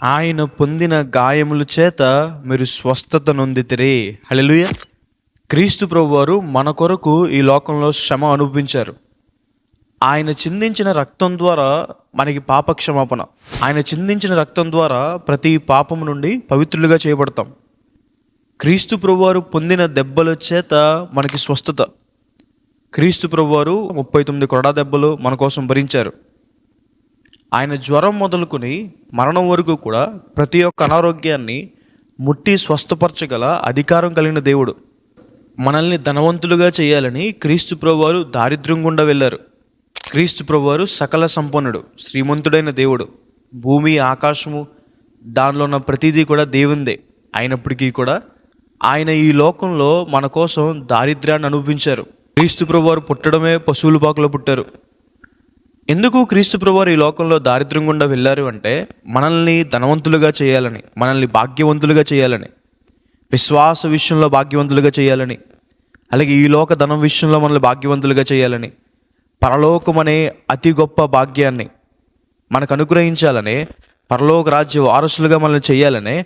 ఆయన పొందిన గాయముల చేత మీరు స్వస్థత నొందితిరి. హల్లెలూయా. క్రీస్తు ప్రభువారు మన కొరకు ఈ లోకంలో శ్రమ అనుభవించారు. ఆయన చిందించిన రక్తం ద్వారా మనకి పాప క్షమాపణ. ఆయన చిందించిన రక్తం ద్వారా ప్రతి పాపము నుండి పవిత్రులుగా చేయబడతాం. క్రీస్తు ప్రభువారు పొందిన దెబ్బల చేత మనకి స్వస్థత. క్రీస్తు ప్రభువారు 39 కొరడా దెబ్బలు మన కోసం భరించారు. ఆయన జ్వరం మొదలుకొని మరణం వరకు కూడా ప్రతి ఒక్క అనారోగ్యాన్ని ముట్టి స్వస్థపరచగల అధికారం కలిగిన దేవుడు. మనల్ని ధనవంతులుగా చేయాలని క్రీస్తు ప్రభువారు దారిద్ర్యం గుండా వెళ్ళారు. క్రీస్తు ప్రభువారు సకల సంపన్నుడు, శ్రీమంతుడైన దేవుడు. భూమి ఆకాశము దానిలో ఉన్న ప్రతిదీ కూడా దేవుందే అయినప్పటికీ కూడా ఆయన ఈ లోకంలో మన కోసం దారిద్ర్యాన్ని అనుభవించారు. క్రీస్తు ప్రభువారు పుట్టడమే పశువుల పాకలో పుట్టారు. ఎందుకు క్రీస్తు ప్రభువారు ఈ లోకంలో దారిద్ర్యం గుండా వెళ్ళారు అంటే మనల్ని ధనవంతులుగా చేయాలని, మనల్ని భాగ్యవంతులుగా చేయాలని, విశ్వాస విషయంలో భాగ్యవంతులుగా చేయాలని, అలాగే ఈ లోక ధనం విషయంలో మనల్ని భాగ్యవంతులుగా చేయాలని, పరలోకం అనే అతి గొప్ప భాగ్యాన్ని మనకు అనుగ్రహించాలనే, పరలోక రాజ్య వారసులుగా మనల్ని చేయాలనే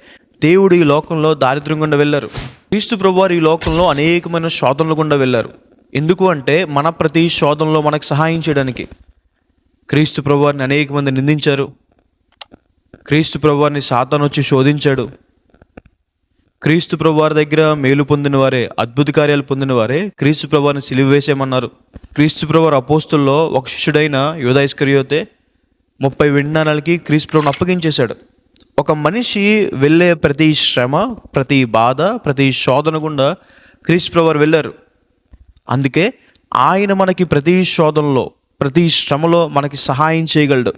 దేవుడు ఈ లోకంలో దారిద్ర్యం గుండా వెళ్ళారు. క్రీస్తు ప్రభువారు ఈ లోకంలో అనేకమైన శోధనలు గుండా వెళ్ళారు. ఎందుకు అంటే మన ప్రతి శోధనలో మనకు సహాయం చేయడానికి. క్రీస్తు ప్రభువారిని అనేక మంది నిందించారు. క్రీస్తు ప్రభువారిని సాతాను వచ్చి శోధించాడు. క్రీస్తు ప్రభువారి దగ్గర మేలు పొందిన వారే, అద్భుత కార్యాలు పొందిన వారే క్రీస్తు ప్రభువారిని సిలువ వేసేయమన్నారు. క్రీస్తు ప్రభువారి అపోస్తుల్లో ఒక శిష్యుడైన యూదా ఇస్కరియోతే 30 వెండి నాణాలకి క్రీస్తు ప్రభువుని అప్పగించేశాడు. ఒక మనిషి వెళ్ళే ప్రతి శ్రమ, ప్రతి బాధ, ప్రతి శోధన గుండా క్రీస్తు ప్రభువారు వెళ్ళారు. అందుకే ఆయన మనకి ప్రతి శోధనలో, ప్రతి శ్రమలో మనకి సహాయం చేయగలడు.